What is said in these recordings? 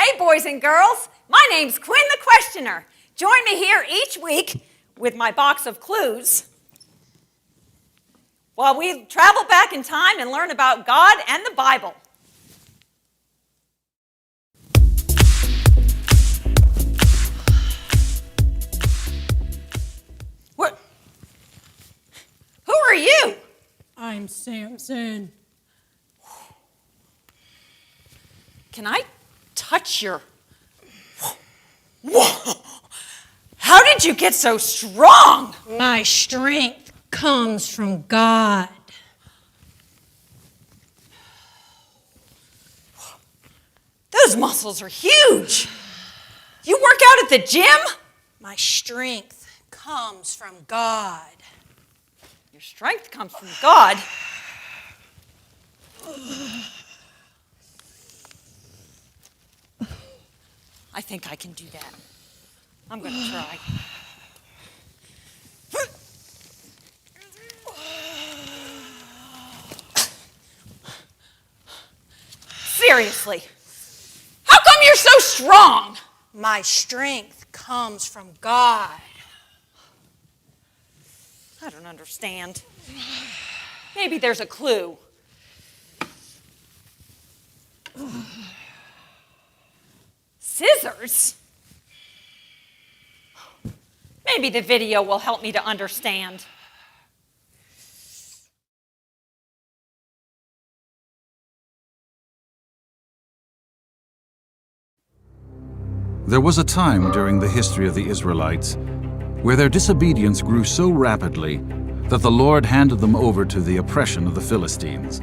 Hey, boys and girls. My name's Quinn the Questioner. Join me here each week with my box of clues while we travel back in time and learn about God and the Bible. What? Who are you? I'm Samson. Can I touch your... Whoa! How did you get so strong? My strength comes from God. Those muscles are huge. You work out at the gym? My strength comes from God. Your strength comes from God. I think I can do that. I'm going to try. Seriously, how come you're so strong? My strength comes from God. I don't understand. Maybe there's a clue. Scissors? Maybe the video will help me to understand. There was a time during the history of the Israelites where their disobedience grew so rapidly that the Lord handed them over to the oppression of the Philistines.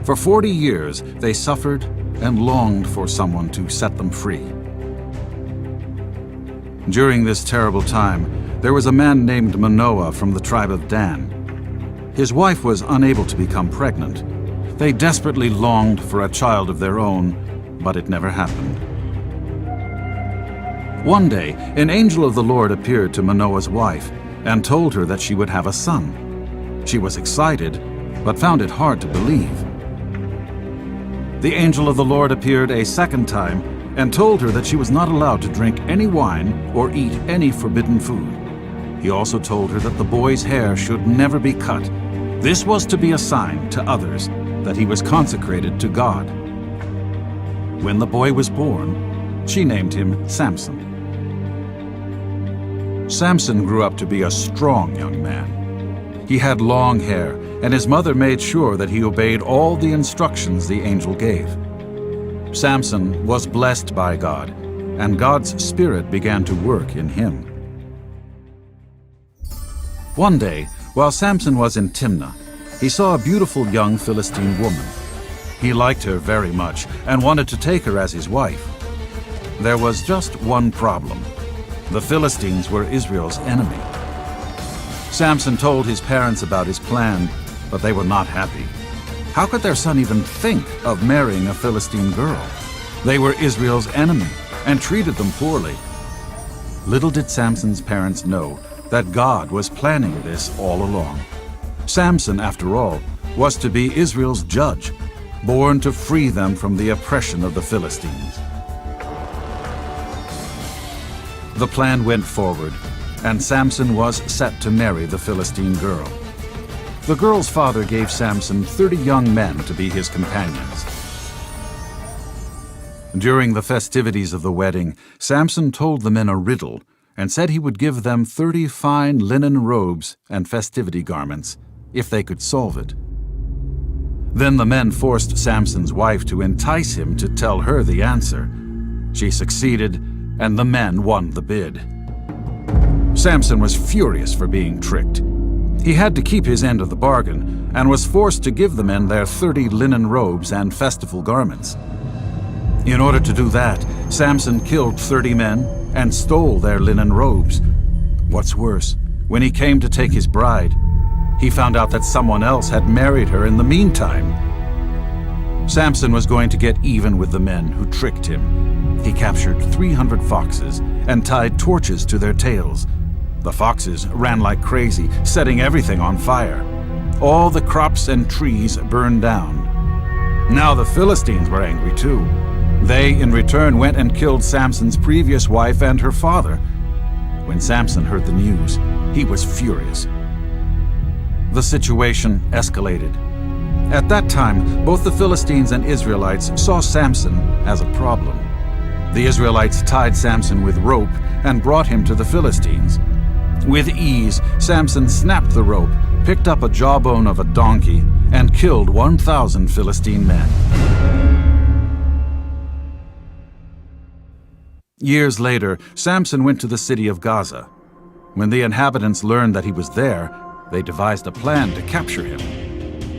For 40 years they suffered and longed for someone to set them free. During this terrible time, there was a man named Manoah from the tribe of Dan. His wife was unable to become pregnant. They desperately longed for a child of their own, but it never happened. One day, an angel of the Lord appeared to Manoah's wife and told her that she would have a son. She was excited, but found it hard to believe. The angel of the Lord appeared a second time and told her that she was not allowed to drink any wine or eat any forbidden food. He also told her that the boy's hair should never be cut. This was to be a sign to others that he was consecrated to God. When the boy was born, she named him Samson. Samson grew up to be a strong young man. He had long hair, and his mother made sure that he obeyed all the instructions the angel gave. Samson was blessed by God, and God's Spirit began to work in him. One day, while Samson was in Timnah, he saw a beautiful young Philistine woman. He liked her very much and wanted to take her as his wife. There was just one problem. The Philistines were Israel's enemy. Samson told his parents about his plan, but they were not happy. How could their son even think of marrying a Philistine girl? They were Israel's enemy and treated them poorly. Little did Samson's parents know that God was planning this all along. Samson, after all, was to be Israel's judge, born to free them from the oppression of the Philistines. The plan went forward, and Samson was set to marry the Philistine girl. The girl's father gave Samson 30 young men to be his companions. During the festivities of the wedding, Samson told the men a riddle and said he would give them 30 fine linen robes and festivity garments if they could solve it. Then the men forced Samson's wife to entice him to tell her the answer. She succeeded, and the men won the bid. Samson was furious for being tricked. He had to keep his end of the bargain and was forced to give the men their 30 linen robes and festival garments. In order to do that, Samson killed 30 men and stole their linen robes. What's worse, when he came to take his bride, he found out that someone else had married her in the meantime. Samson was going to get even with the men who tricked him. He captured 300 foxes and tied torches to their tails. The foxes ran like crazy, setting everything on fire. All the crops and trees burned down. Now the Philistines were angry too. They, in return, went and killed Samson's previous wife and her father. When Samson heard the news, he was furious. The situation escalated. At that time, both the Philistines and Israelites saw Samson as a problem. The Israelites tied Samson with rope and brought him to the Philistines. With ease, Samson snapped the rope, picked up a jawbone of a donkey, and killed 1,000 Philistine men. Years later, Samson went to the city of Gaza. When the inhabitants learned that he was there, they devised a plan to capture him.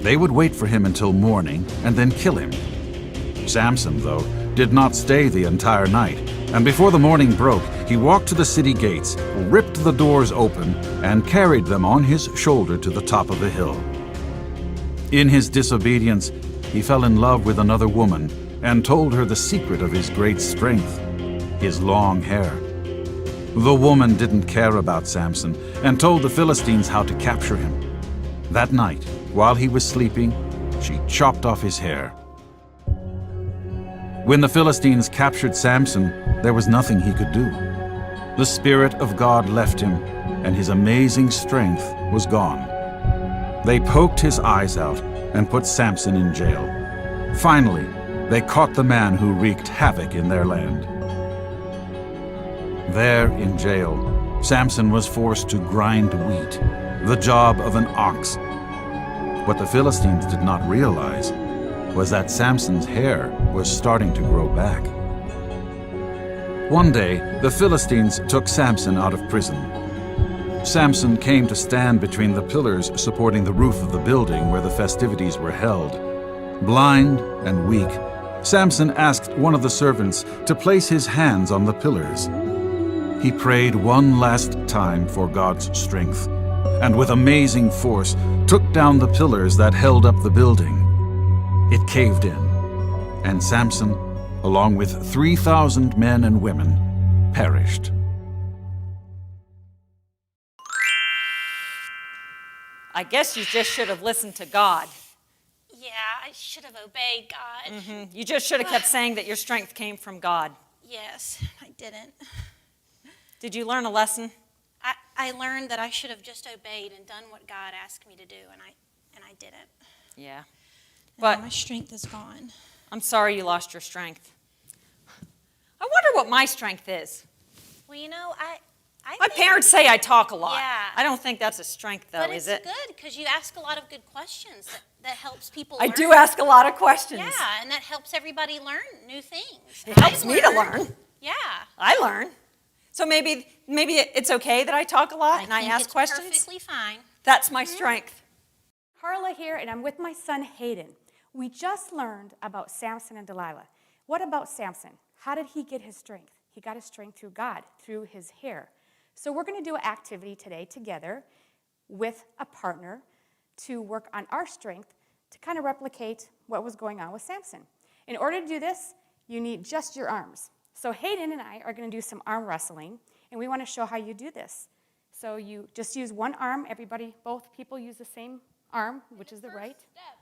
They would wait for him until morning and then kill him. Samson, though, did not stay the entire night, and before the morning broke, he walked to the city gates, ripped the doors open, and carried them on his shoulder to the top of the hill. In his disobedience, he fell in love with another woman and told her the secret of his great strength, his long hair. The woman didn't care about Samson and told the Philistines how to capture him. That night, while he was sleeping, she chopped off his hair. When the Philistines captured Samson, there was nothing he could do. The Spirit of God left him, and his amazing strength was gone. They poked his eyes out and put Samson in jail. Finally, they caught the man who wreaked havoc in their land. There in jail, Samson was forced to grind wheat, the job of an ox. What the Philistines did not realize was that Samson's hair was starting to grow back. One day, the Philistines took Samson out of prison. Samson came to stand between the pillars supporting the roof of the building where the festivities were held. Blind and weak, Samson asked one of the servants to place his hands on the pillars. He prayed one last time for God's strength, and with amazing force took down the pillars that held up the building. It caved in, and Samson, along with 3,000 men and women, perished. I guess you just should have listened to God. Yeah, I should have obeyed God. You just should have kept saying that your strength came from God. Yes, I didn't. Did you learn a lesson? I learned that I should have just obeyed and done what God asked me to do, and I didn't. Yeah. But But my strength is gone. I'm sorry you lost your strength. I wonder what my strength is. Well, you know, I My think, parents say I talk a lot. Yeah. I don't think that's a strength, though, but is it's it? good because you ask a lot of good questions that helps people I learn. do ask a lot of questions. Yeah, and that helps everybody learn new things. It helps me to learn. Yeah. I learn. So maybe it's okay that I talk a lot and I think ask it's questions? perfectly fine. That's my strength. Carla here, and I'm with my son Hayden. We just learned about Samson and Delilah. What about Samson? How did he get his strength? He got his strength through God, through his hair. So we're going to do an activity today together with a partner to work on our strength to kind of replicate what was going on with Samson. In order to do this, you need just your arms. So Hayden and I are going to do some arm wrestling, and we want to show how you do this. So you just use one arm. Everybody, both people use the same arm, which is the right. The first step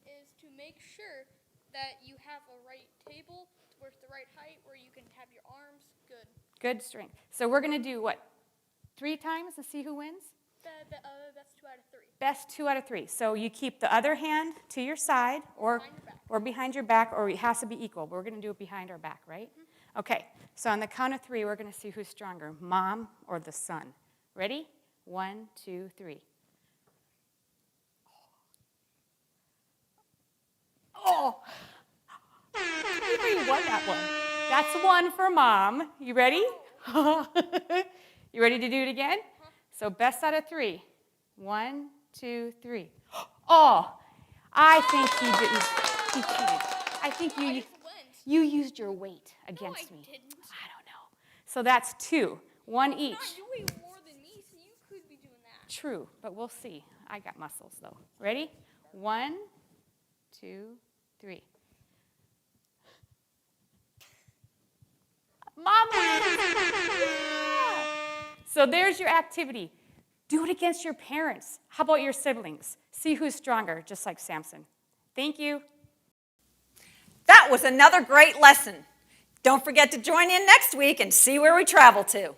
is to make sure that you have a right table where it's the right height where you can have your arms good. Good strength. So we're going to do what? 3 times to see who wins? That's 2 out of 3. Best 2 out of 3. So you keep the other hand to your side or behind your back, or it has to be equal. We're going to do it behind our back, right? Mm-hmm. Okay. So on the count of 3, we're going to see who's stronger, mom or the son. Ready? 1, 2, 3. Oh! You won that one. That's 1 for mom. You ready? You ready to do it again? So best out of 3. 1, 2, 3. Oh, I think he didn't. He cheated. I think you used your weight against me. Didn't. I don't know. So that's 2. 1 each. You weigh more than me, so you could be doing that. True, but we'll see. I got muscles though. Ready? 1, 2, 3. Mom wins! Yeah! So there's your activity. Do it against your parents. How about your siblings? See who's stronger, just like Samson. Thank you. That was another great lesson. Don't forget to join in next week and see where we travel to.